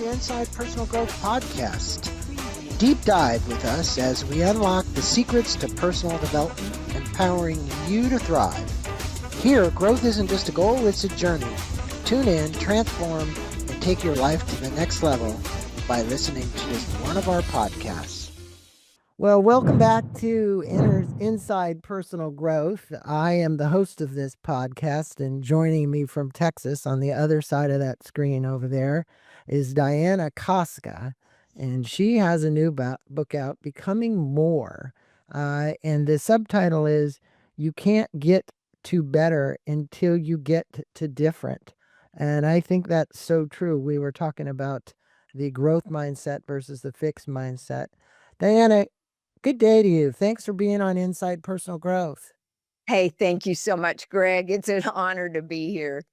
to Inside Personal Growth Podcast. Deep dive with us as we unlock the secrets to personal development, empowering you to thrive. Here, growth isn't just a goal, it's a journey. Tune in, transform, and take your life to the next level by listening to just one of our podcasts. Well, welcome back to Inside Personal Growth. I am the host of this podcast, and joining me from Texas on the other side of that screen over there is Dianna Kokoszka, and she has a new book out, Becoming More. And the subtitle is You Can't Get to Better Until You Get to Different. And I think that's so true. We were talking about the growth mindset versus the fixed mindset. Dianna, good day to you. Thanks for being on Inside Personal Growth. Hey, thank you so much, Greg. It's an honor to be here.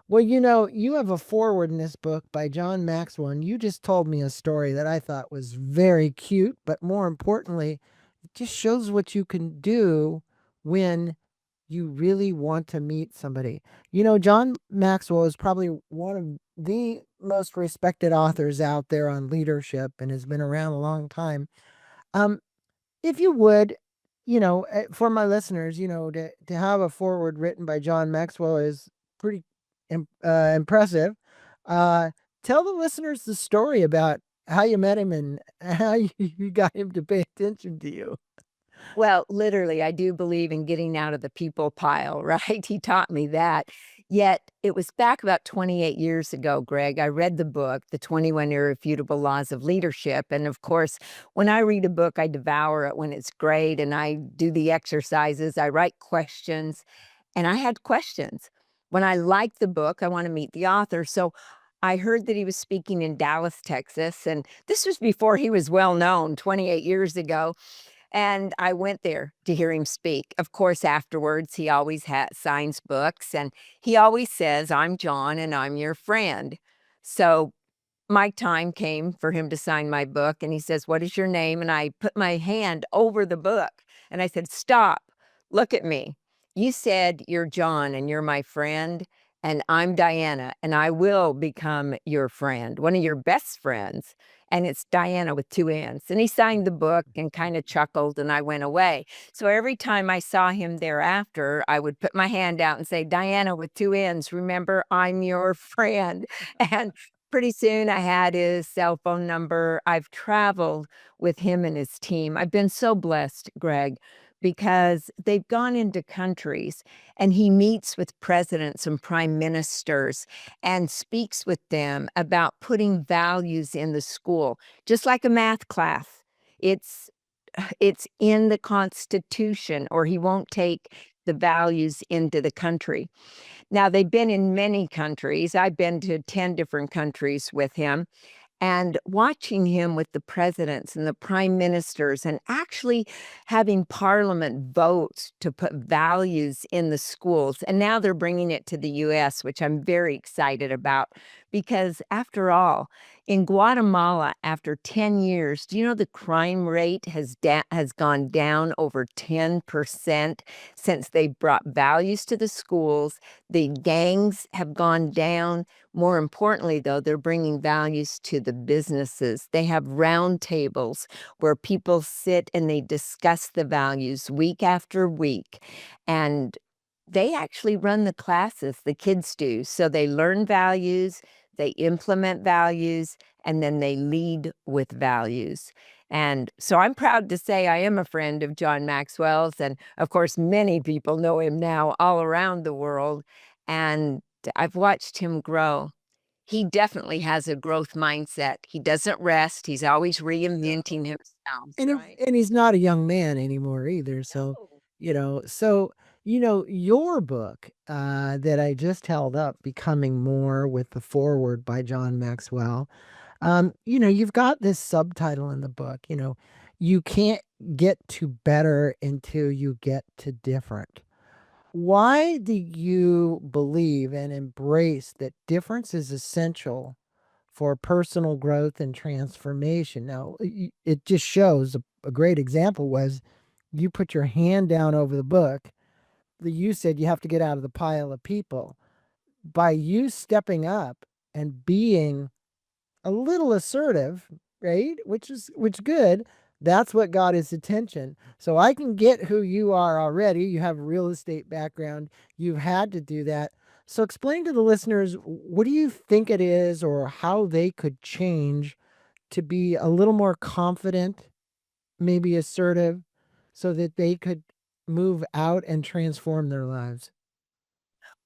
Well, you have a foreword in this book by John Maxwell, and you just told me a story that I thought was very cute, but more importantly, it just shows what you can do when you really want to meet somebody. John Maxwell is probably one of the most respected authors out there on leadership and has been around a long time. If you would, for my listeners, to have a foreword written by John Maxwell is pretty impressive. Tell the listeners the story about how you met him and how you got him to pay attention to you. Well, literally, I do believe in getting out of the people pile, right? He taught me that. Yet it was back about 28 years ago, Greg. I read the book, The 21 Irrefutable Laws of Leadership. And of course, when I read a book, I devour it when it's great and I do the exercises, I write questions. And I had questions. When I like the book, I want to meet the author. So I heard that he was speaking in Dallas, Texas. And this was before he was well known, 28 years ago. And I went there to hear him speak. Of course, afterwards, he always signs books and he always says, I'm John and I'm your friend. So my time came for him to sign my book. And he says, what is your name? And I put my hand over the book and I said, stop, look at me. You said you're John and you're my friend. And I'm Dianna, and I will become your friend, one of your best friends. And it's Dianna with two N's. And he signed the book and kind of chuckled, and I went away. So every time I saw him thereafter, I would put my hand out and say, Dianna with two N's, remember, I'm your friend. And pretty soon I had his cell phone number. I've traveled with him and his team. I've been so blessed, Greg, because they've gone into countries and he meets with presidents and prime ministers and speaks with them about putting values in the school, just like a math class. It's in the Constitution, or he won't take the values into the country. Now, they've been in many countries. I've been to 10 different countries with him. And watching him with the presidents and the prime ministers and actually having parliament vote to put values in the schools. And now they're bringing it to the US, which I'm very excited about, because after all, in Guatemala, after 10 years, do you know the crime rate has gone down over 10% since they brought values to the schools? The gangs have gone down. More importantly, though, they're bringing values to the businesses. They have round tables where people sit and they discuss the values week after week. And they actually run the classes, the kids do. So they learn values, they implement values, and then they lead with values. And so I'm proud to say I am a friend of John Maxwell's. And of course, many people know him now all around the world. And I've watched him grow. He definitely has a growth mindset. He doesn't rest. He's always reinventing himself. And he's not a young man anymore either. So, your book that I just held up, Becoming More, with the foreword by John Maxwell, you've got this subtitle in the book, you can't get to better until you get to different. Why do you believe and embrace that difference is essential for personal growth and transformation? Now, it just shows a great example was you put your hand down over the book. You said you have to get out of the pile of people. By you stepping up and being a little assertive, right? Which good. That's what got his attention. So I can get who you are already. You have a real estate background. You've had to do that. So explain to the listeners, what do you think it is or how they could change to be a little more confident, maybe assertive, so that they could move out and transform their lives?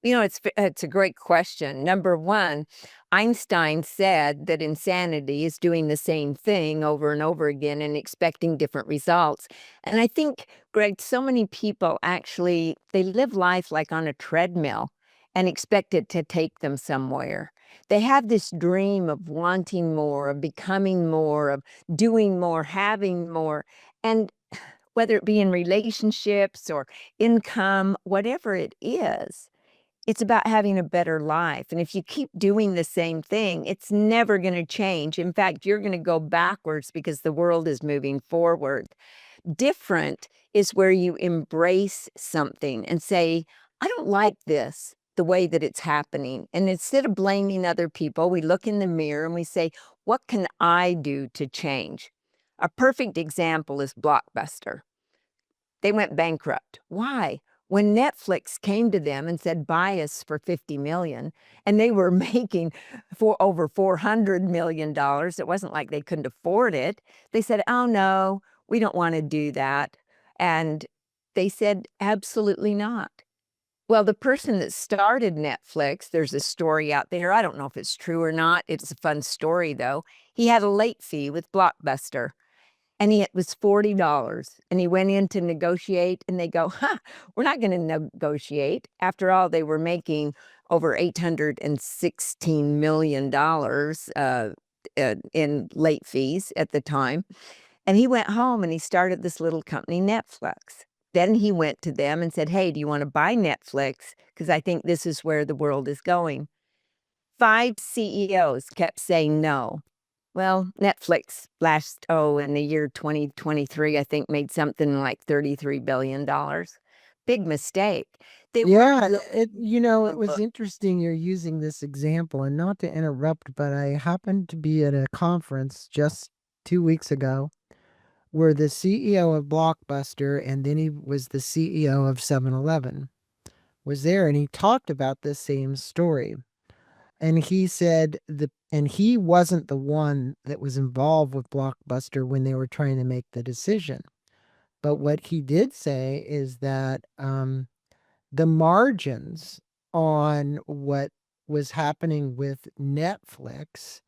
It's a great question. Number one, Einstein said that insanity is doing the same thing over and over again and expecting different results. And I think, Greg, so many people actually they live life like on a treadmill and expect it to take them somewhere. They have this dream of wanting more, of becoming more, of doing more, having more. And whether it be in relationships or income, whatever it is, it's about having a better life, and if you keep doing the same thing, it's never gonna change. In fact, you're gonna go backwards because the world is moving forward. Different is where you embrace something and say, "I don't like this, the way that it's happening," and instead of blaming other people, we look in the mirror and we say, "What can I do to change?" A perfect example is Blockbuster. They went bankrupt. Why? When Netflix came to them and said, "Buy us for 50 million," and they were making for over $400 million, it wasn't like they couldn't afford it. They said, "Oh, no, we don't wanna do that." And they said, "Absolutely not." Well, the person that started Netflix, there's a story out there, I don't know if it's true or not, it's a fun story, though. He had a late fee with Blockbuster. And it was $40, and he went in to negotiate, and they go, "Huh, we're not gonna negotiate." After all, they were making over $816 million, in late fees at the time, and he went home and he started this little company, Netflix. Then he went to them and said, "Hey, do you wanna buy Netflix? Because I think this is where the world is going." 5 CEOs kept saying no. Well, Netflix in the year 2023, I think made something like $33 billion. Big mistake. They weren't Yeah, it was look. interesting you're using this example, and not to interrupt, but I happened to be at a conference just 2 weeks ago where the CEO of Blockbuster and then he was the CEO of 7-Eleven was there, and he talked about this same story. And he said and he wasn't the one that was involved with Blockbuster when they were trying to make the decision. But what he did say is that the margins on what was happening with Netflix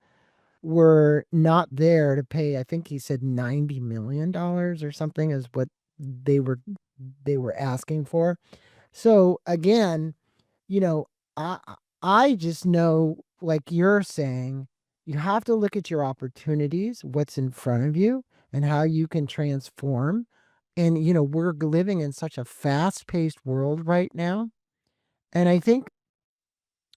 were not there to pay. I think he said $90 million or something is what they were they were asking for. So again, you know, I I just know, like you're saying, you have to look at your opportunities, what's in front of you, and how you can transform. And we're living in such a fast-paced world right now. And I think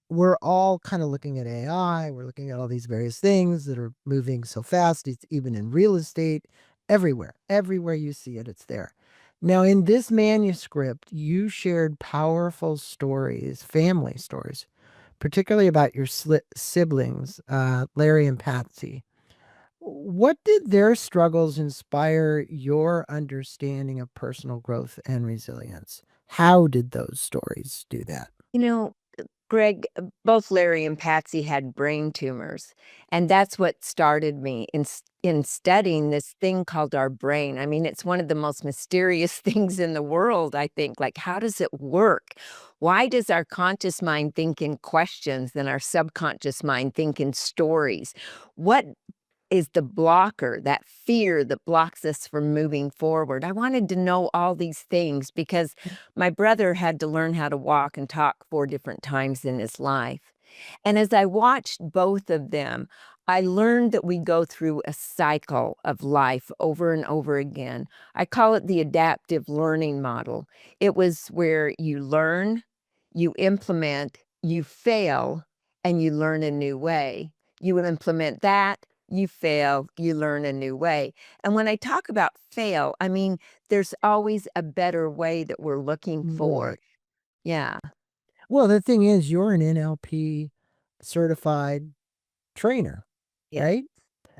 we're all kind of looking at AI. We're looking at all these various things that are moving so fast. It's even in real estate, everywhere. Everywhere you see it, it's there. Now, in this manuscript, you shared powerful stories, family stories, particularly about your siblings, Larry and Patsy. What did their struggles inspire your understanding of personal growth and resilience? How did those stories do that? You know, Greg, both Larry and Patsy had brain tumors, and that's what started me in studying this thing called our brain. I mean, it's one of the most mysterious things in the world, I think. Like, how does it work? Why does our conscious mind think in questions and our subconscious mind think in stories? What is the blocker, that fear that blocks us from moving forward? I wanted to know all these things because my brother had to learn how to walk and talk 4 different times in his life. And as I watched both of them, I learned that we go through a cycle of life over and over again. I call it the adaptive learning model. It was where you learn, you implement, you fail, and you learn a new way. You implement that, you fail, you learn a new way. And when I talk about fail, I mean, there's always a better way that we're looking for. Right. Yeah. Well, the thing is, you're an NLP certified trainer. right?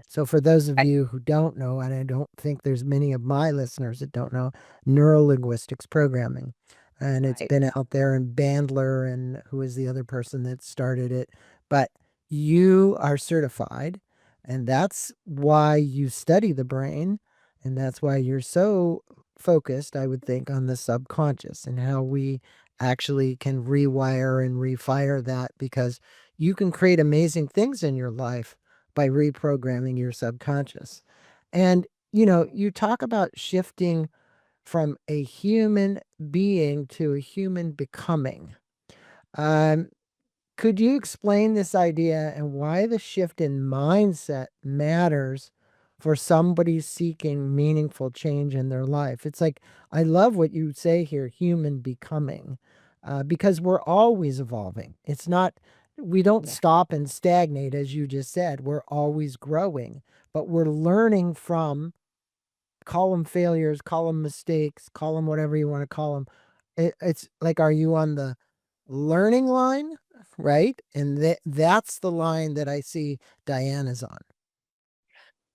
So for those of you who don't know, and I don't think there's many of my listeners that don't know, neurolinguistics programming. And it's Right. been out there in Bandler and who is the other person that started it. But you are certified, and that's why you study the brain, and that's why you're so focused, I would think, on the subconscious and how we actually can rewire and refire that, because you can create amazing things in your life by reprogramming your subconscious. And, you talk about shifting from a human being to a human becoming. Um, could you explain this idea and why the shift in mindset matters for somebody seeking meaningful change in their life? It's like, I love what you say here, human becoming, because we're always evolving. It's not, we don't Yeah. stop and stagnate, as you just said. We're always growing, but we're learning from, call them failures, call them mistakes, call them whatever you want to call them. It's like, are you on the learning line, right? And that's the line that I see Diana's on.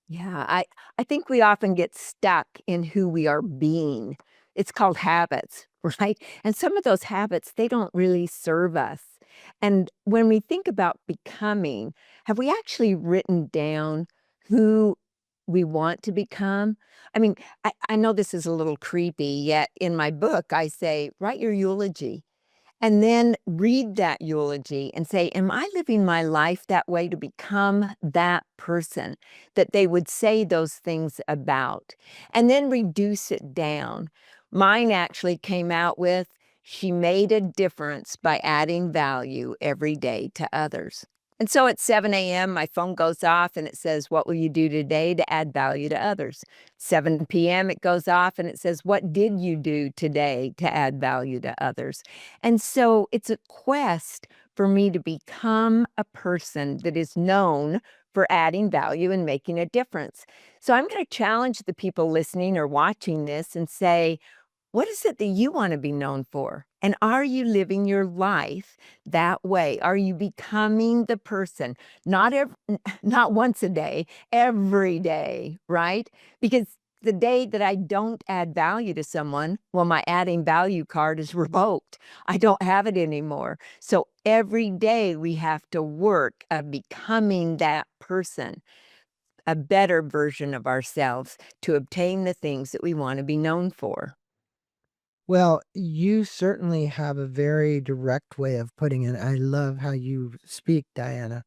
Yeah, I think we often get stuck in who we are being. It's called habits, right? And some of those habits, they don't really serve us. And when we think about becoming, have we actually written down who we want to become? I mean, I know this is a little creepy, yet in my book, I say, write your eulogy. And then read that eulogy and say, am I living my life that way to become that person that they would say those things about? And then reduce it down. Mine actually came out with, she made a difference by adding value every day to others. And so at 7 a.m., my phone goes off and it says, what will you do today to add value to others? 7 p.m., it goes off and it says, what did you do today to add value to others? And so it's a quest for me to become a person that is known for adding value and making a difference. So I'm going to challenge the people listening or watching this and say, what is it that you want to be known for? And are you living your life that way? Are you becoming the person? Not once a day, every day, right? Because the day that I don't add value to someone, well, my adding value card is revoked. I don't have it anymore. So every day we have to work at becoming that person, a better version of ourselves to obtain the things that we want to be known for. Well, you certainly have a very direct way of putting it. I love how you speak, Diana.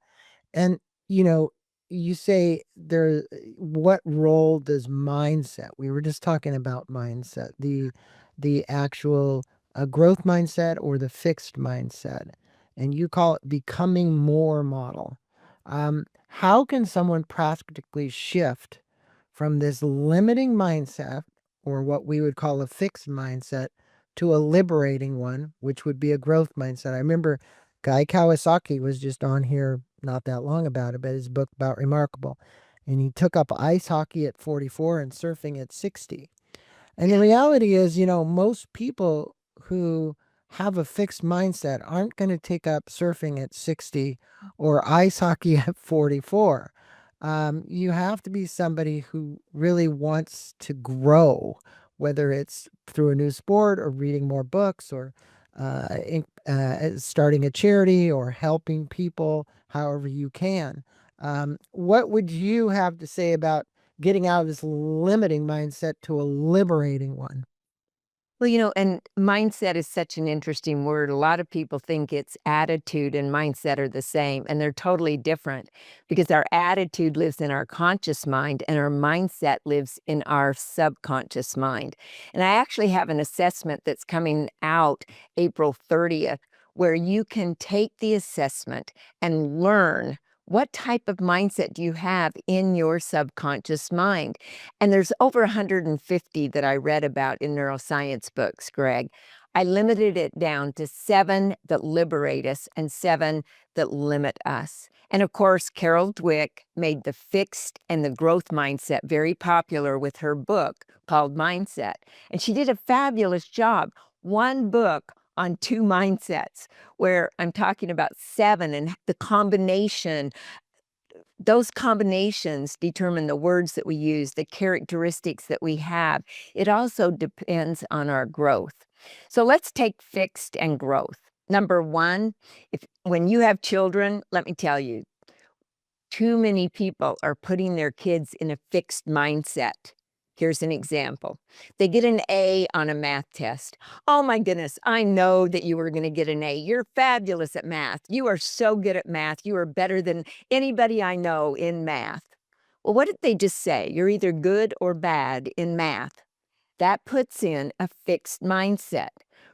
And, you know, you say there, what role does mindset? We were just talking about mindset, the actual growth mindset or the fixed mindset, and you call it becoming more model. How can someone practically shift from this limiting mindset, or what we would call a fixed mindset, to a liberating one, which would be a growth mindset? I remember Guy Kawasaki was just on here not that long about it, but his book about Remarkable. And he took up ice hockey at 44 and surfing at 60. And the reality is, most people who have a fixed mindset aren't going to take up surfing at 60 or ice hockey at 44. You have to be somebody who really wants to grow, whether it's through a new sport or reading more books or starting a charity or helping people however you can. What would you have to say about getting out of this limiting mindset to a liberating one? Well, and mindset is such an interesting word. A lot of people think it's attitude and mindset are the same, and they're totally different because our attitude lives in our conscious mind and our mindset lives in our subconscious mind. And I actually have an assessment that's coming out April 30th where you can take the assessment and learn what type of mindset do you have in your subconscious mind. And there's over 150 that I read about in neuroscience books, Greg. I limited it down to 7 that liberate us and 7 that limit us. And of course, Carol Dweck made the fixed and the growth mindset very popular with her book called Mindset. And she did a fabulous job. One book on 2 mindsets, where I'm talking about 7 and the combination, those combinations determine the words that we use, the characteristics that we have. It also depends on our growth. So let's take fixed and growth. Number one, when you have children, let me tell you, too many people are putting their kids in a fixed mindset. Here's an example. They get an A on a math test. Oh my goodness, I know that you were going to get an A. You're fabulous at math. You are so good at math. You are better than anybody I know in math. Well, what did they just say? You're either good or bad in math. That puts in a fixed mindset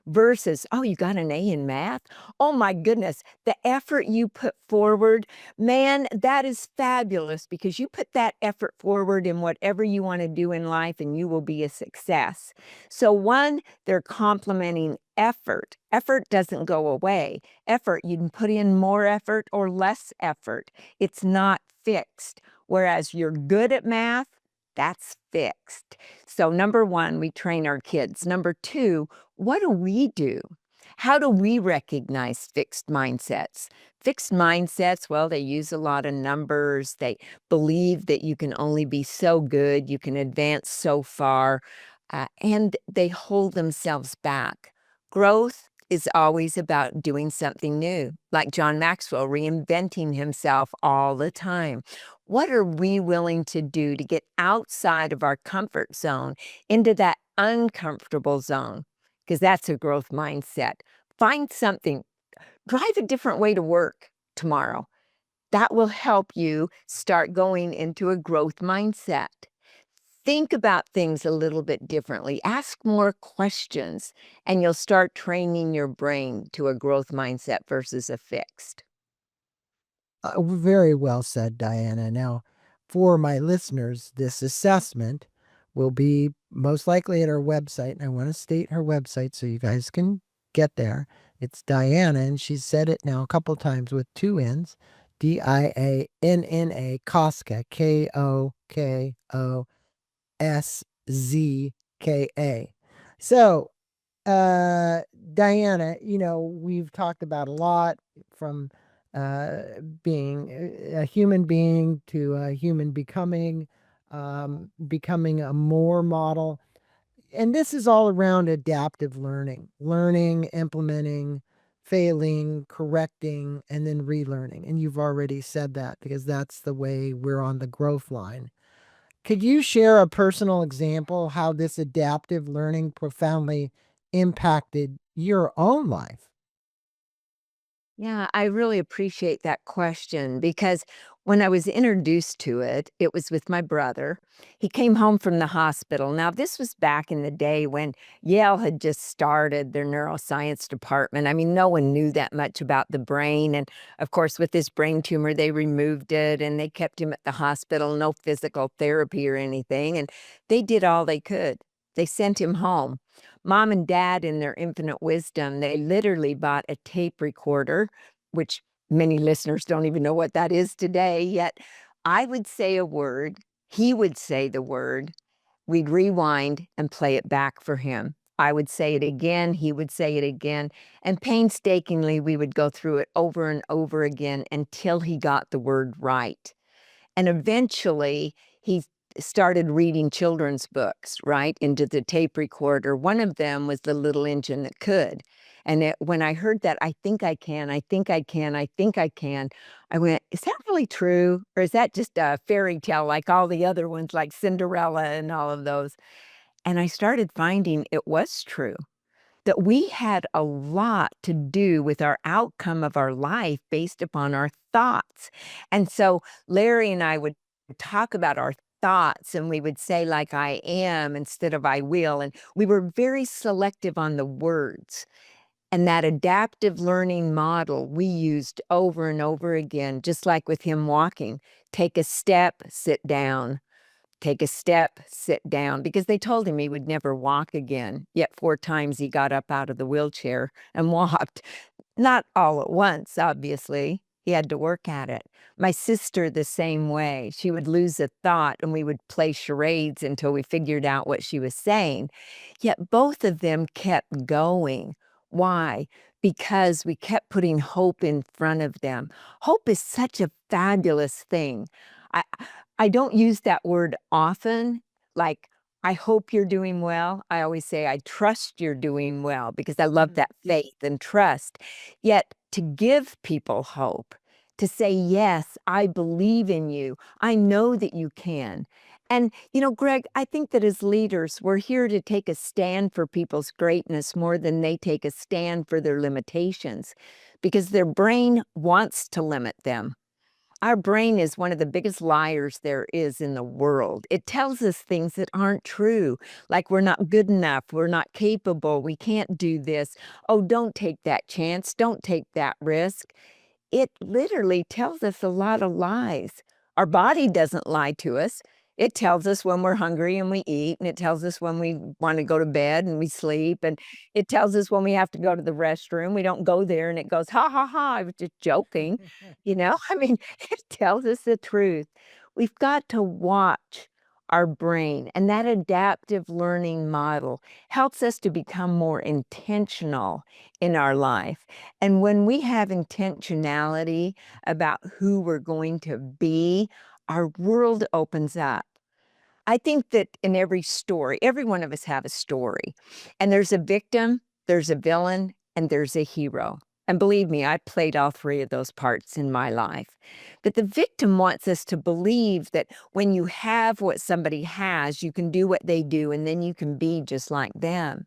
versus, oh, you got an A in math? Oh my goodness, the effort you put forward, man, that is fabulous because you put that effort forward in whatever you want to do in life and you will be a success. So, one, they're complimenting effort. Effort doesn't go away. Effort, you can put in more effort or less effort. It's not fixed. Whereas you're good at math, that's fixed. So, number one, we train our kids. Number two, what do we do? How do we recognize fixed mindsets? Fixed mindsets, well, they use a lot of numbers. They believe that you can only be so good, you can advance so far, and they hold themselves back. Growth is always about doing something new, like John Maxwell, reinventing himself all the time. What are we willing to do to get outside of our comfort zone into that uncomfortable zone? Because that's a growth mindset. Find something, drive a different way to work tomorrow. That will help you start going into a growth mindset. Think about things a little bit differently. Ask more questions, and you'll start training your brain to a growth mindset versus a fixed. Very well said, Diana. Now, for my listeners, this assessment will be most likely at our website. And I want to state her website so you guys can get there. It's Dianna, and she's said it now a couple times with two N's, Dianna Koska, Kokoszka. So, Diana, we've talked about a lot from being a human being to a human becoming, becoming a more model. And this is all around adaptive learning, implementing, failing, correcting, and then relearning. And you've already said that because that's the way we're on the growth line. Could you share a personal example how this adaptive learning profoundly impacted your own life? Yeah, I really appreciate that question because when I was introduced to it, it was with my brother. He came home from the hospital. Now, this was back in the day when Yale had just started their neuroscience department. I mean, no one knew that much about the brain. And of course, with this brain tumor, they removed it and they kept him at the hospital, no physical therapy or anything. And they did all they could. They sent him home. Mom and dad, in their infinite wisdom, they literally bought a tape recorder, which many listeners don't even know what that is today. Yet I would say a word, he would say the word, we'd rewind and play it back for him. I would say it again, he would say it again, and painstakingly we would go through it over and over again until he got the word right. And eventually, he started reading children's books, right, into the tape recorder. One of them was The Little Engine That Could. And when I heard that, I think I can, I think I can, I think I can, I went, is that really true? Or is that just a fairy tale like all the other ones, like Cinderella and all of those? And I started finding it was true that we had a lot to do with our outcome of our life based upon our thoughts. And so Larry and I would talk about our thoughts and we would say like I am instead of I will. And we were very selective on the words. And that adaptive learning model we used over and over again, just like with him walking. Take a step, sit down. Take a step, sit down, because they told him he would never walk again. Yet 4 times he got up out of the wheelchair and walked. Not all at once, obviously. He had to work at it. My sister, the same way. She would lose a thought and we would play charades until we figured out what she was saying. Yet both of them kept going. Why? because we kept putting hope in front of them. Hope is such a fabulous thing. I I don't use that word often, like, I hope you're doing well. I always say, I trust you're doing well because I love that faith and trust. Yet to give people hope, to say, yes, I believe in you. I know that you can. And, Greg, I think that as leaders, we're here to take a stand for people's greatness more than they take a stand for their limitations because their brain wants to limit them. Our brain is one of the biggest liars there is in the world. It tells us things that aren't true, like we're not good enough, we're not capable, we can't do this. Oh, don't take that chance, don't take that risk. It literally tells us a lot of lies. Our body doesn't lie to us. It tells us when we're hungry and we eat, and it tells us when we want to go to bed and we sleep, and it tells us when we have to go to the restroom. We don't go there and it goes, ha ha ha, I was just joking. I mean, it tells us the truth. We've got to watch our brain, and that adaptive learning model helps us to become more intentional in our life. And when we have intentionality about who we're going to be, our world opens up. I think that in every story, every one of us have a story, and there's a victim, there's a villain, and there's a hero. And believe me, I played all three of those parts in my life. But the victim wants us to believe that when you have what somebody has, you can do what they do, and then you can be just like them.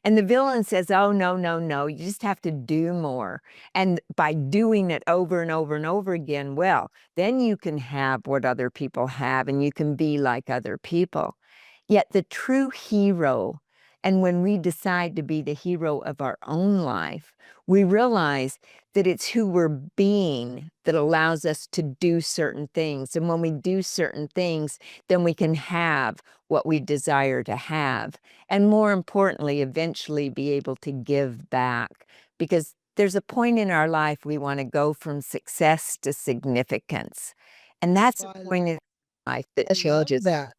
And the villain says, oh, no, no, no, you just have to do more. And by doing it over and over and over again, well, then you can have what other people have and you can be like other people. Yet the true hero, and when we decide to be the hero of our own life, we realize that it's who we're being that allows us to do certain things. And when we do certain things, then we can have what we desire to have. And more importantly, eventually be able to give back. Because there's a point in our life we want to go from success to significance. And that's Well, a point in life that I love changes. that.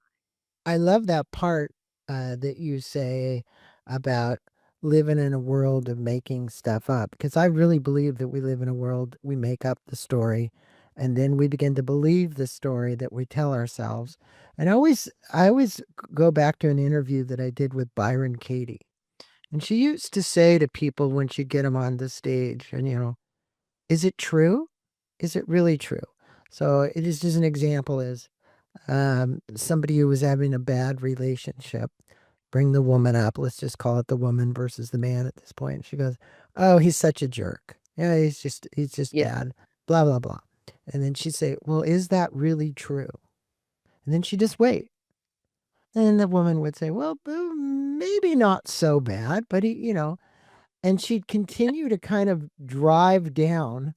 I love that part that you say about living in a world of making stuff up, because I really believe that we live in a world we make up the story, and then we begin to believe the story that we tell ourselves. And I always go back to an interview that I did with Byron Katie, and she used to say to people when she'd get them on the stage, and is it true? Is it really true? So it is just an example is somebody who was having a bad relationship, bring the woman up. Let's just call it the woman versus the man at this point. She goes, "Oh, he's such a jerk. Yeah, he's just Yeah. bad. Blah blah blah." And then she'd say, "Well, is that really true?" And then she'd just wait. And then the woman would say, "Well, maybe not so bad, but he." And she'd continue to kind of drive down,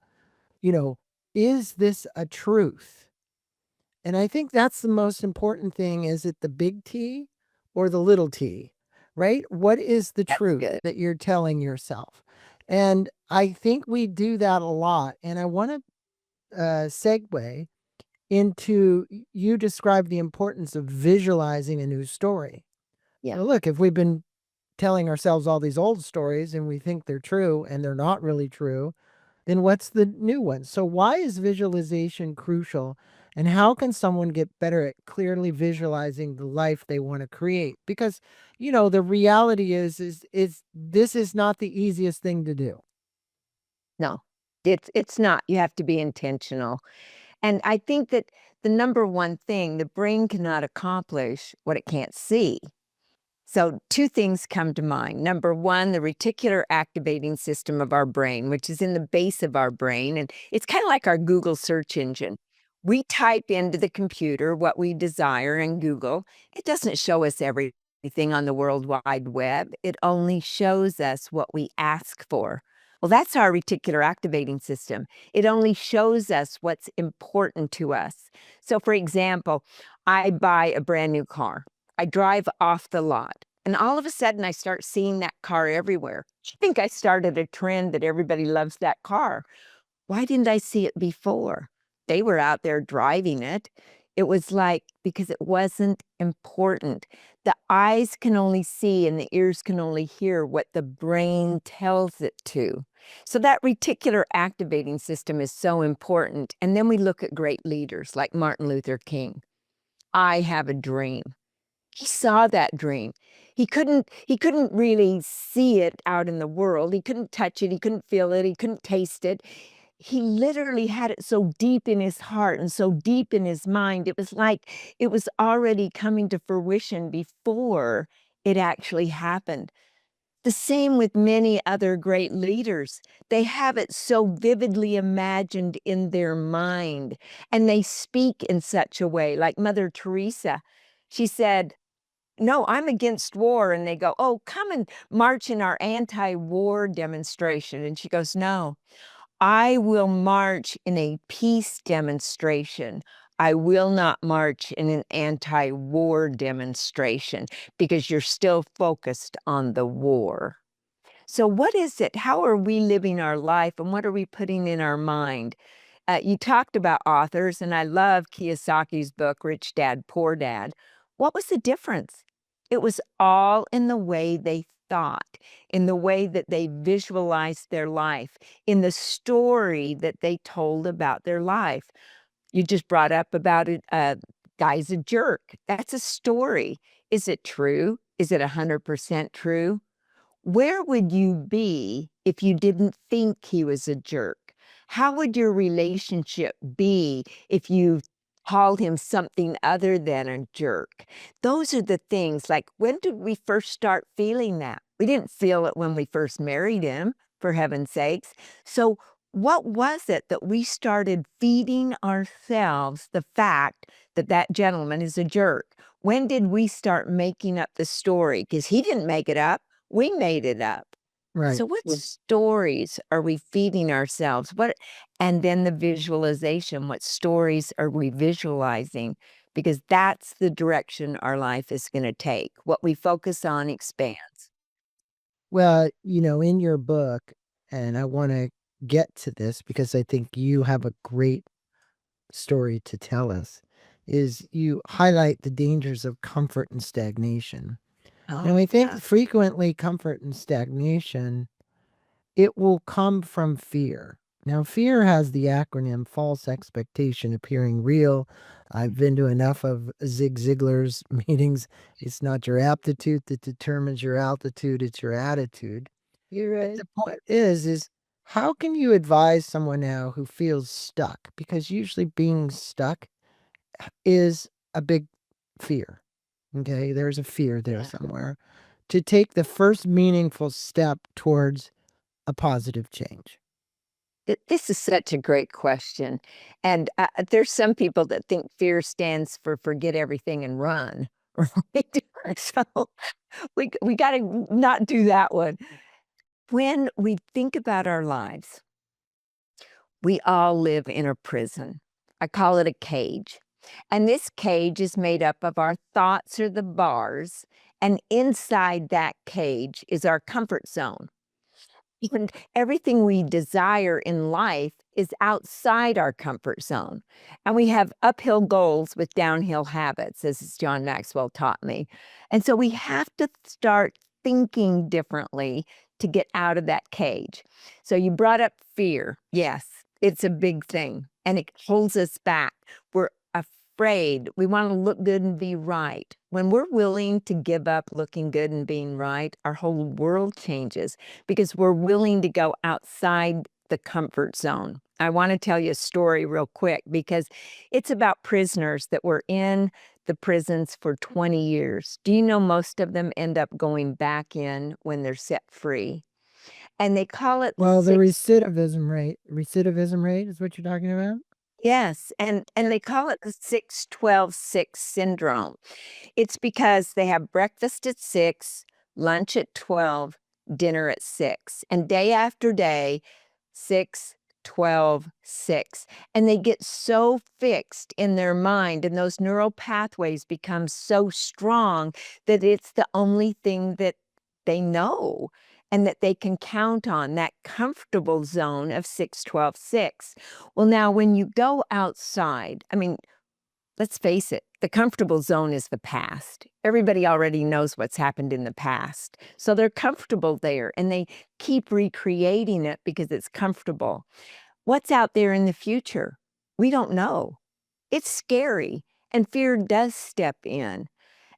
you know, is this a truth? And I think that's the most important thing. Is it the big T or the little t? Right? What is the That's truth good. that you're telling yourself? And I think we do that a lot. And I want to segue into you describe the importance of visualizing a new story. Yeah. So, look, if we've been telling ourselves all these old stories and we think they're true and they're not really true, then what's the new one? So why is visualization crucial? And how can someone get better at clearly visualizing the life they want to create? Because, the reality is this is not the easiest thing to do. No, it's not. You have to be intentional. And I think that the number one thing, the brain cannot accomplish what it can't see. So, two things come to mind. Number one, the reticular activating system of our brain, which is in the base of our brain. And it's kind of like our Google search engine. We type into the computer what we desire in Google. It doesn't show us everything on the World Wide Web, it only shows us what we ask for. Well, that's our reticular activating system. It only shows us what's important to us. So, for example, I buy a brand new car. I drive off the lot, and all of a sudden I start seeing that car everywhere. I think I started a trend that everybody loves that car. Why didn't I see it before? They were out there driving it. It was like because it wasn't important. The eyes can only see and the ears can only hear what the brain tells it to. So that reticular activating system is so important. And then we look at great leaders like Martin Luther King. I have a dream. He saw that dream. He couldn't really see it out in the world. He couldn't touch it. He couldn't feel it. He couldn't taste it. He literally had it so deep in his heart and so deep in his mind. It was like it was already coming to fruition before it actually happened. The same with many other great leaders. They have it so vividly imagined in their mind, and they speak in such a way, like Mother Teresa. She said, "No, I'm against war." And they go, "Oh, come and march in our anti-war demonstration." And she goes, "No, I will march in a peace demonstration. I will not march in an anti-war demonstration because you're still focused on the war." So, what is it? How are we living our life and what are we putting in our mind? You talked about authors, and I love Kiyosaki's book, Rich Dad, Poor Dad. What was the difference? It was all in the way they thought, in the way that they visualized their life, in the story that they told about their life. You just brought up about it, guy's a jerk. That's a story. Is it true? Is it 100% true? Where would you be if you didn't think he was a jerk? How would your relationship be if you called him something other than a jerk? Those are the things, like, when did we first start feeling that? We didn't feel it when we first married him, for heaven's sakes. So what was it that we started feeding ourselves the fact that that gentleman is a jerk? When did we start making up the story? Because he didn't make it up. We made it up. Right. So what stories are we feeding ourselves? And then the visualization, what stories are we visualizing? Because that's the direction our life is going to take. What we focus on expands. Well, in your book, and I want to get to this because I think you have a great story to tell us, is you highlight the dangers of comfort and stagnation. And Oh, we think yeah. frequently comfort and stagnation, it will come from fear. Now, fear has the acronym false expectation appearing real. I've been to enough of Zig Ziglar's meetings. It's not your aptitude that determines your altitude, it's your attitude. You're right. The point is how can you advise someone now who feels stuck? Because usually being stuck is a big fear. Okay, there's a fear there Yeah. somewhere. To take the first meaningful step towards a positive change. This is such a great question. And there's some people that think fear stands for forget everything and run. Right? So we got to not do that one. When we think about our lives, we all live in a prison. I call it a cage. And this cage is made up of our thoughts or the bars. And inside that cage is our comfort zone. And everything we desire in life is outside our comfort zone. And we have uphill goals with downhill habits, as John Maxwell taught me. And so we have to start thinking differently to get out of that cage. So you brought up fear. Yes, it's a big thing and it holds us back. We're afraid. We want to look good and be right. When we're willing to give up looking good and being right, our whole world changes because we're willing to go outside the comfort zone. I want to tell you a story real quick because it's about prisoners that were in the prisons for 20 years. Do you know most of them end up going back in when they're set free? And they call it the Well, the six. recidivism rate is what you're talking about? Yes, and they call it the 6-12-6 syndrome. It's because they have breakfast at 6, lunch at 12, dinner at 6, and day after day, 6, 12, 6. And they get so fixed in their mind, and those neural pathways become so strong that it's the only thing that they know and that they can count on, that comfortable zone of 6, 12, 6. Well, now when you go outside, I mean, let's face it, the comfortable zone is the past. Everybody already knows what's happened in the past. So they're comfortable there and they keep recreating it because it's comfortable. What's out there in the future? We don't know. It's scary and fear does step in.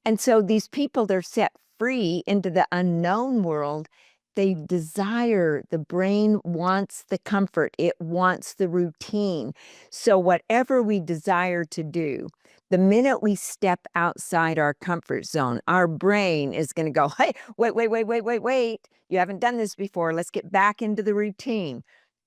And so these people, they're set free into the unknown world. They desire, the brain wants the comfort, it wants the routine. So, whatever we desire to do, the minute we step outside our comfort zone, our brain is going to go, hey, wait. You haven't done this before. Let's get back into the routine.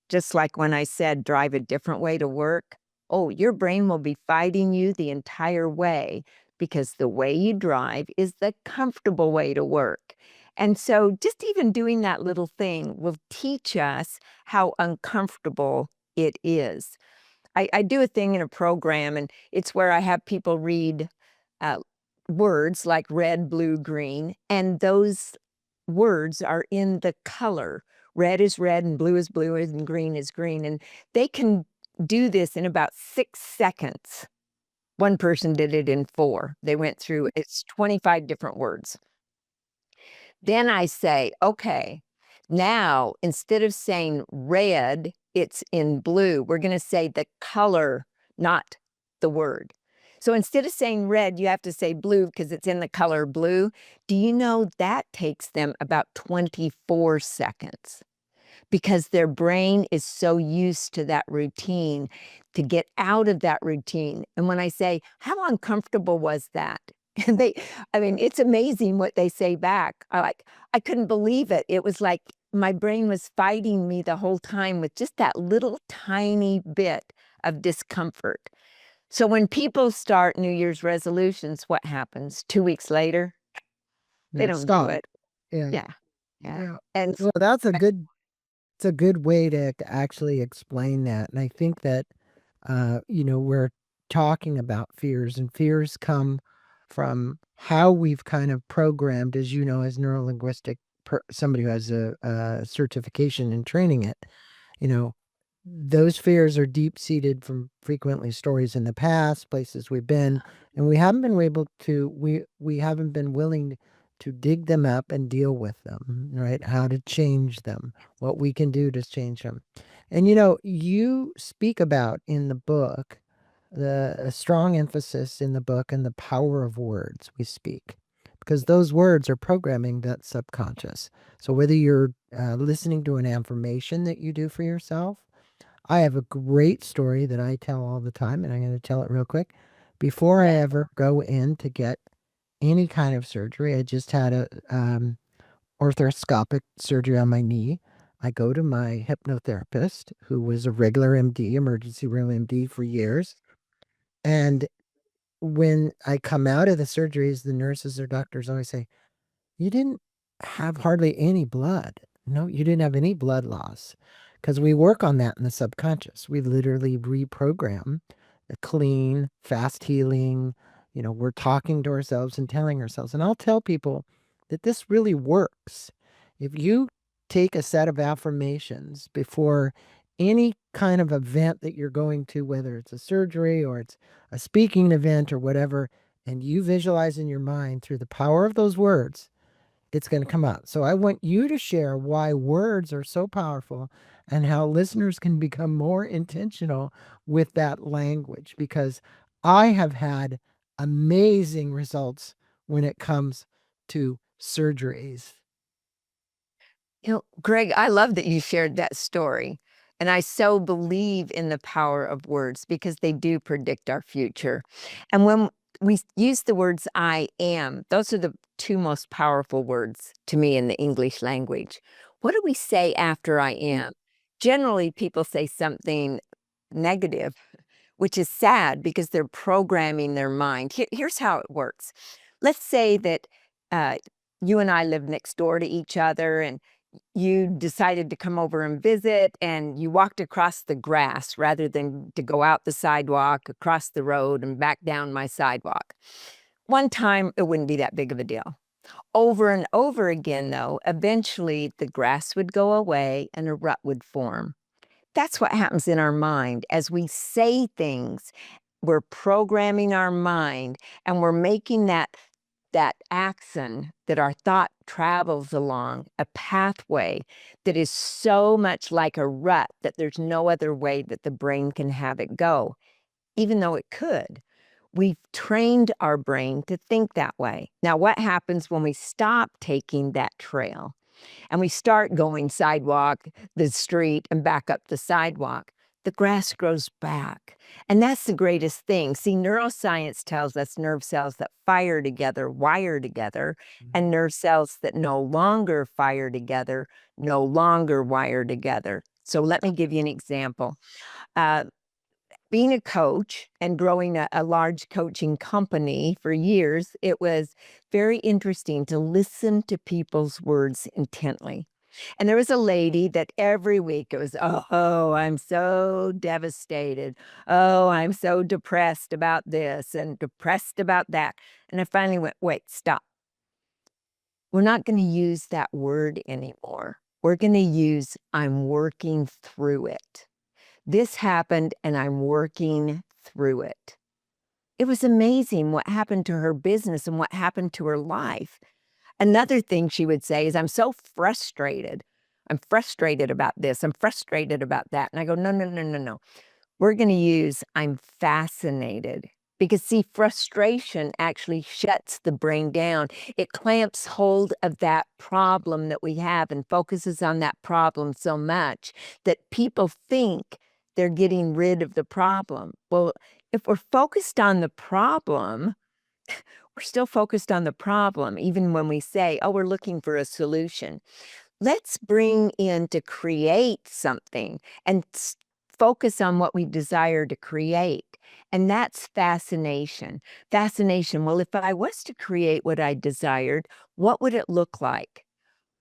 Just like when I said, drive a different way to work. Oh, your brain will be fighting you the entire way because the way you drive is the comfortable way to work. And so just even doing that little thing will teach us how uncomfortable it is. I do a thing in a program, and it's where I have people read uh, words like red, blue, green, and those words are in the color. Red is red, and blue is blue, and green is green. And they can do this in about 6 seconds. One person did it in 4. They went through, it's 25 different words. Then I say, okay, now instead of saying red, it's in blue. We're going to say the color, not the word. So instead of saying red, you have to say blue because it's in the color blue. Do you know that takes them about 24 seconds? Because their brain is so used to that routine to get out of that routine. And when I say, how uncomfortable was that? And I mean, it's amazing what they say back. I couldn't believe it. It was like my brain was fighting me the whole time with just that little tiny bit of discomfort. So when people start New Year's resolutions, what happens? 2 weeks later, they don't do it. Yeah. Yeah. Yeah. And Well, it's a good way to actually explain that. And I think that, we're talking about fears, and fears come from how we've kind of programmed, as you know, as neurolinguistic, somebody who has a certification in training it, you know, those fears are deep seated from frequently stories in the past, places we've been, and we haven't been able to, we haven't been willing to dig them up and deal with them, right? How to change them, what we can do to change them. And you speak about in the book the a strong emphasis in the book and the power of words we speak, because those words are programming that subconscious. So whether you're listening to an affirmation that you do for yourself, I have a great story that I tell all the time, and I'm going to tell it real quick. Before I ever go in to get any kind of surgery, I just had a arthroscopic surgery on my knee. I go to my hypnotherapist, who was a regular MD, emergency room MD for years. And when I come out of the surgeries, the nurses or doctors always say, you didn't have hardly any blood. No, you didn't have any blood loss. Because we work on that in the subconscious. We literally reprogram the clean, fast healing. We're talking to ourselves and telling ourselves. And I'll tell people that this really works. If you take a set of affirmations before any kind of event that you're going to, whether it's a surgery or it's a speaking event or whatever, and you visualize in your mind through the power of those words, it's going to come out. So I want you to share why words are so powerful and how listeners can become more intentional with that language, because I have had amazing results when it comes to surgeries. Greg, I love that you shared that story. And I so believe in the power of words because they do predict our future. And when we use the words I am, those are the 2 most powerful words to me in the English language. What do we say after I am? Generally, people say something negative, which is sad because they're programming their mind. Here's how it works. Let's say that you and I live next door to each other, and you decided to come over and visit, and you walked across the grass rather than to go out the sidewalk, across the road, and back down my sidewalk. One time, it wouldn't be that big of a deal. Over and over again, though, eventually the grass would go away and a rut would form. That's what happens in our mind as we say things. we're programming our mind, and we're making that axon that our thought travels along, a pathway that is so much like a rut that there's no other way that the brain can have it go, even though it could. We've trained our brain to think that way. Now, what happens when we stop taking that trail and we start going sidewalk, the street, and back up the sidewalk? The grass grows back. And that's the greatest thing. See, neuroscience tells us nerve cells that fire together wire together, and nerve cells that no longer fire together no longer wire together. So let me give you an example. Being a coach and growing a large coaching company for years, it was very interesting to listen to people's words intently. And there was a lady that every week it was, oh, I'm so devastated. Oh, I'm so depressed about this and depressed about that. And I finally went, wait, stop. We're not going to use that word anymore. We're going to use, I'm working through it. This happened and I'm working through it. It was amazing what happened to her business and what happened to her life. Another thing she would say is, I'm so frustrated. I'm frustrated about this. I'm frustrated about that. And I go, no, no, no, no, no. We're going to use, I'm fascinated. Because see, frustration actually shuts the brain down. It clamps hold of that problem that we have and focuses on that problem so much that people think they're getting rid of the problem. Well, if we're focused on the problem, we're still focused on the problem, even when we say, oh, we're looking for a solution. Let's bring in to create something and focus on what we desire to create. And that's fascination. Fascination. Well, if I was to create what I desired, what would it look like?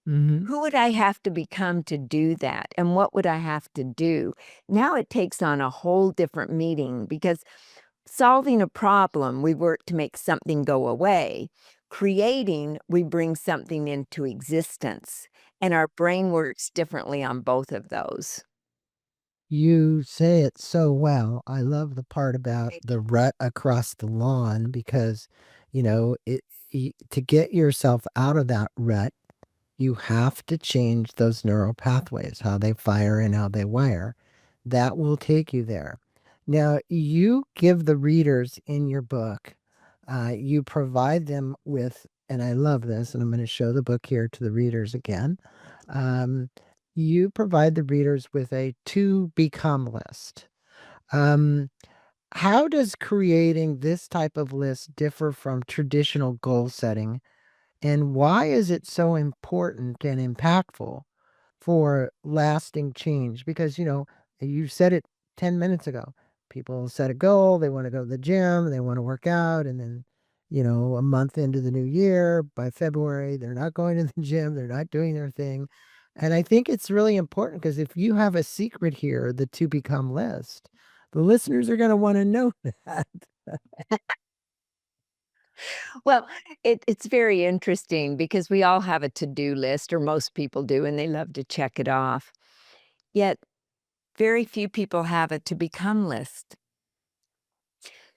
Who would I have to become to do that? And what would I have to do? Now it takes on a whole different meaning, because solving a problem, we work to make something go away. Creating, we bring something into existence. And our brain works differently on both of those. You say it so well. I love the part about the rut across the lawn because, to get yourself out of that rut, you have to change those neural pathways, how they fire and how they wire. That will take you there. Now, you give the readers in your book, you provide them with, and I love this, and I'm going to show the book here to the readers again. You provide the readers with a to become list. How does creating this type of list differ from traditional goal setting? And why is it so important and impactful for lasting change? Because, you said it 10 minutes ago. People set a goal, they want to go to the gym, they want to work out, and then, a month into the new year, by February, they're not going to the gym, they're not doing their thing. And I think it's really important because if you have a secret here, the to become list, the listeners are going to want to know that. Well, it's very interesting because we all have a to-do list, or most people do, and they love to check it off. Yet, very few people have a to become list.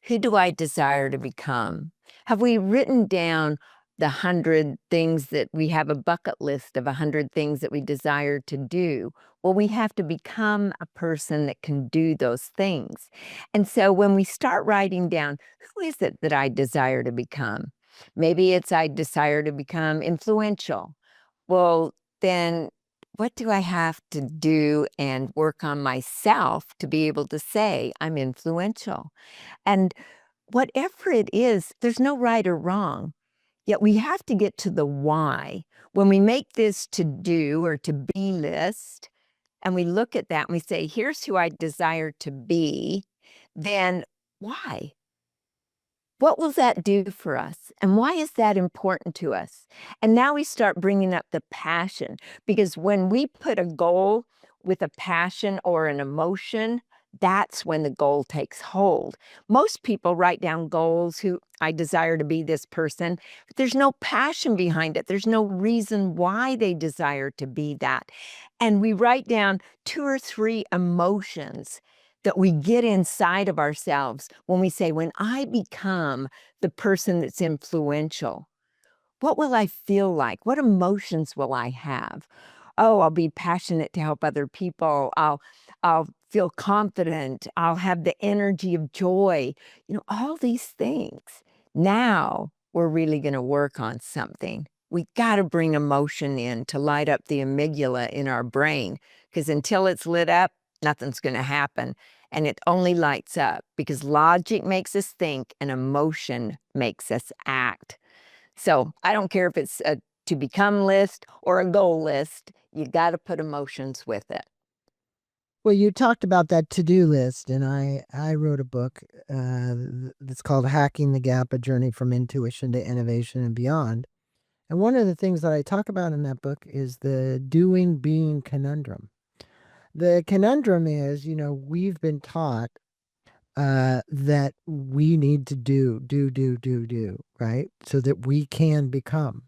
Who do I desire to become? Have we written down the 100 things that we have, a bucket list of 100 things that we desire to do? Well, we have to become a person that can do those things. And so when we start writing down, who is it that I desire to become? Maybe it's I desire to become influential. Well, then what do I have to do and work on myself to be able to say I'm influential? And whatever it is, there's no right or wrong. Yet we have to get to the why. When we make this to do or to be list, and we look at that and we say, here's who I desire to be, then why? What will that do for us? And why is that important to us? And now we start bringing up the passion, because when we put a goal with a passion or an emotion, that's when the goal takes hold. Most people write down goals who I desire to be this person, but there's no passion behind it. There's no reason why they desire to be that. And we write down 2 or 3 emotions that we get inside of ourselves when we say, when I become the person that's influential, what will I feel like? What emotions will I have? Oh, I'll be passionate to help other people. I'll feel confident. I'll have the energy of joy. All these things. Now we're really going to work on something. We got to bring emotion in to light up the amygdala in our brain, because until it's lit up, nothing's going to happen. And it only lights up because logic makes us think and emotion makes us act. So I don't care if it's a to become list or a goal list, you got to put emotions with it. Well, you talked about that to-do list, and I wrote a book that's called Hacking the Gap, A Journey from Intuition to Innovation and Beyond. And one of the things that I talk about in that book is the doing-being conundrum. The conundrum is, we've been taught that we need to do, right? So that we can become.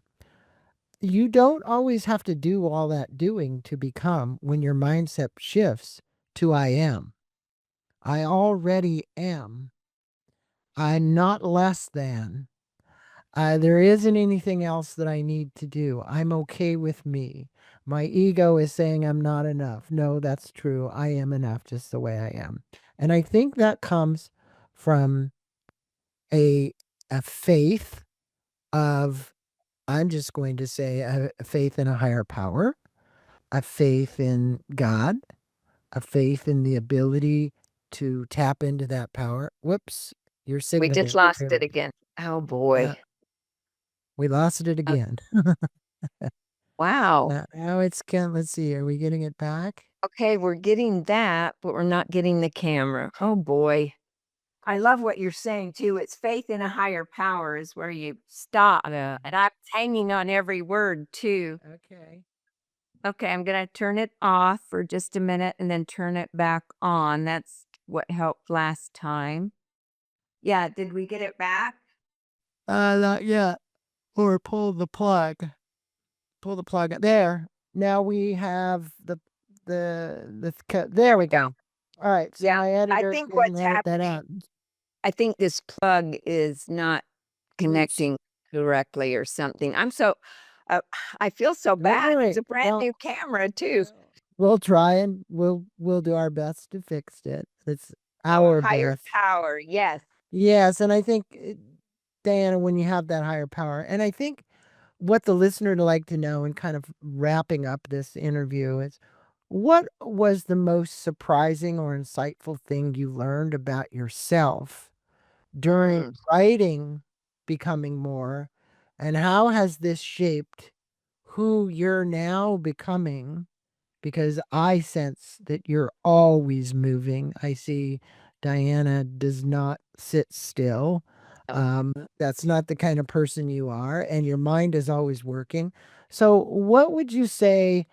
You don't always have to do all that doing to become when your mindset shifts to I am. I already am. I'm not less than. There isn't anything else that I need to do. I'm okay with me. My ego is saying I'm not enough. No, that's true. I am enough just the way I am. And I think that comes from a faith of, I'm just going to say, a faith in a higher power, a faith in God, a faith in the ability to tap into that power. Whoops, your signal. We just lost it again. Oh boy. We lost it again. Wow. Now it's let's see, are we getting it back? Okay, we're getting that, but we're not getting the camera. Oh boy. I love what you're saying too. It's faith in a higher power is where you stop. And I'm hanging on every word too. Okay. Okay, I'm going to turn it off for just a minute and then turn it back on. That's what helped last time. Yeah, did we get it back? Not yet. Or pull the plug. Pull the plug. There. Now we have there we go. All right. So Yeah, my editor I think what's edit that happening, out. I think this plug is not connecting correctly or something. I feel so bad. It's a brand new camera too. We'll try and we'll do our best to fix it. It's our higher best. power. Yes. Yes, and I think, Dianna, when you have that higher power, and I think what the listener would like to know, and kind of wrapping up this interview, is what was the most surprising or insightful thing you learned about yourself during writing Becoming More, and how has this shaped who you're now becoming? Because I sense that you're always moving. I see Dianna does not sit still. That's not the kind of person you are, and your mind is always working. So, what would you say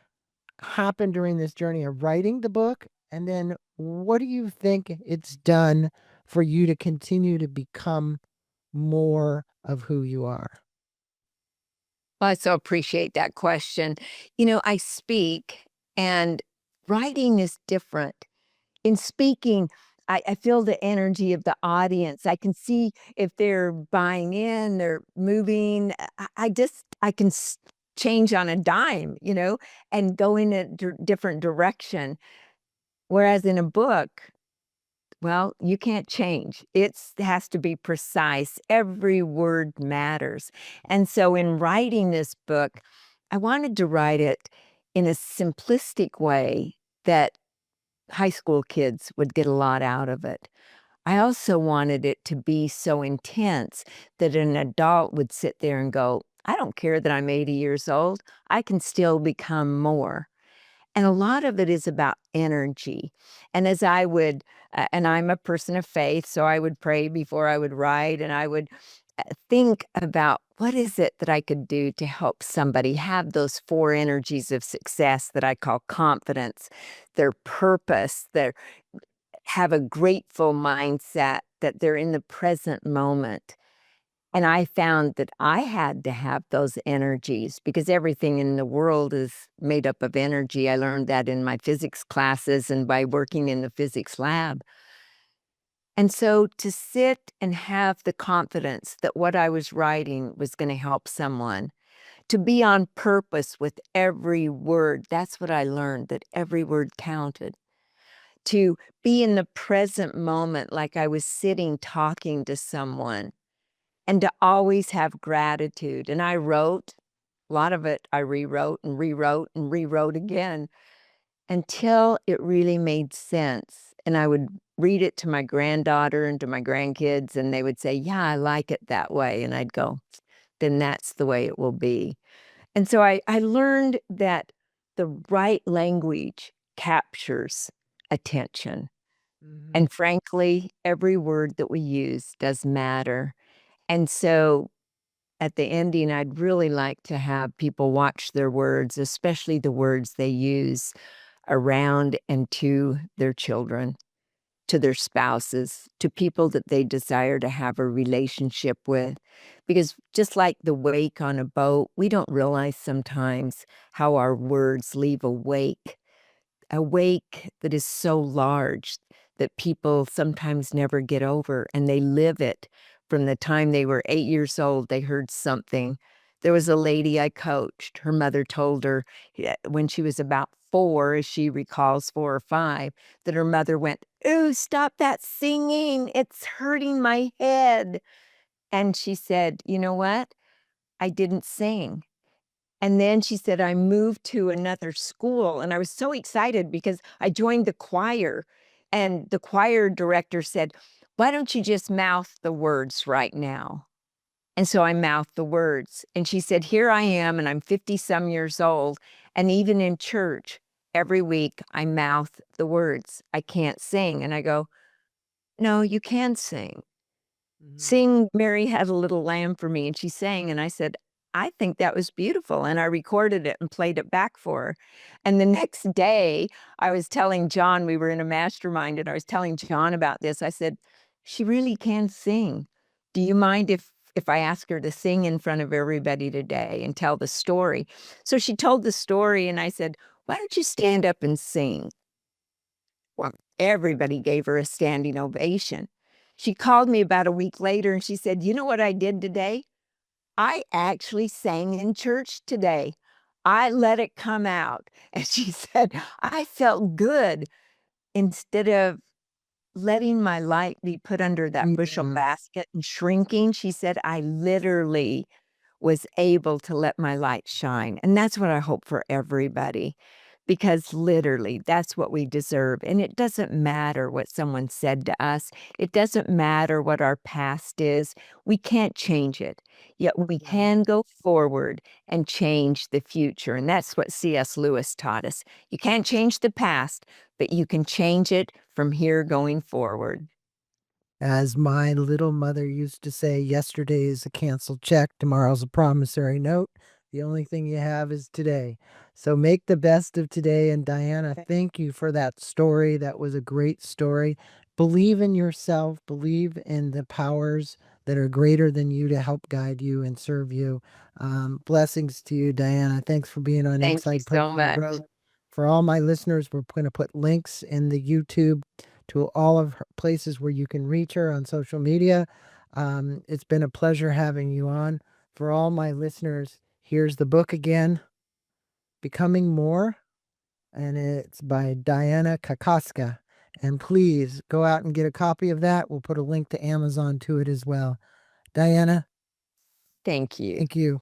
happened during this journey of writing the book? And then, what do you think it's done for you to continue to become more of who you are? Well, I so appreciate that question. I speak and writing is different. In speaking, I feel the energy of the audience. I can see if they're buying in, they're moving. I can change on a dime, and go in a different direction. Whereas in a book, well, you can't change. It has to be precise. Every word matters. And so in writing this book, I wanted to write it in a simplistic way that high school kids would get a lot out of it. I also wanted it to be so intense that an adult would sit there and go, I don't care that I'm 80 years old. I can still become more. And a lot of it is about energy. And as I would, and I'm a person of faith, so I would pray before I would write, and I would think about what is it that I could do to help somebody have those four energies of success that I call confidence, their purpose, have a grateful mindset, that they're in the present moment. And I found that I had to have those energies because everything in the world is made up of energy. I learned that in my physics classes and by working in the physics lab. And so to sit and have the confidence that what I was writing was going to help someone, to be on purpose with every word, that's what I learned, that every word counted. To be in the present moment like I was sitting talking to someone, and to always have gratitude. And I wrote, a lot of it I rewrote and rewrote and rewrote again until it really made sense. And I would read it to my granddaughter and to my grandkids, and they would say, "Yeah, I like it that way." And I'd go, "Then that's the way it will be." And so I learned that the right language captures attention. And frankly, every word that we use does matter. And so at the ending, I'd really like to have people watch their words, especially the words they use around and to their children, to their spouses, to people that they desire to have a relationship with. Because just like the wake on a boat, we don't realize sometimes how our words leave a wake that is so large that people sometimes never get over, and they live it from the time they were 8 years old. They heard something. There was a lady I coached. Her mother told her when she was about 4, as she recalls, 4 or 5, that her mother went, "Ooh, stop that singing. It's hurting my head." And she said, "You know what? I didn't sing." And then she said, "I moved to another school," and I was so excited because I joined the choir, and the choir director said, "Why don't you just mouth the words right now?" And so I mouthed the words, and she said, "Here I am, and I'm 50-some years old, and even in church, every week I mouth the words. I can't sing." And I go, "No, you can sing. Sing Mary Had a Little Lamb for me," and she sang, and I said, "I think that was beautiful," and I recorded it and played it back for her. And the next day, I was telling John, we were in a mastermind, and I was telling John about this. I said, "She really can sing. Do you mind if I ask her to sing in front of everybody today and tell the story?" So she told the story, and I said, "Why don't you stand up and sing?" Well, everybody gave her a standing ovation. She called me about a week later and she said, "You know what I did today? I actually sang in church today. I let it come out." And she said, "I felt good instead of letting my light be put under that bushel basket and shrinking." She said, "I literally was able to let my light shine." And that's what I hope for everybody, because literally that's what we deserve. And it doesn't matter what someone said to us. It doesn't matter what our past is. We can't change it, yet we can go forward and change the future. And that's what C.S. Lewis taught us. You can't change the past, but you can change it from here going forward. As my little mother used to say, yesterday is a canceled check, tomorrow's a promissory note. The only thing you have is today. So make the best of today. And Dianna, thank you for that story. That was a great story. Believe in yourself, believe in the powers that are greater than you to help guide you and serve you. Blessings to you, Dianna. Thanks for being on Thank you Inside so Personal much. Growth. For all my listeners, we're going to put links in the YouTube to all of her places where you can reach her on social media. It's been a pleasure having you on. For all my listeners, here's the book again, Becoming More, and it's by Dianna Kokoszka. And please go out and get a copy of that. We'll put a link to Amazon to it as well. Dianna, Thank you. thank you.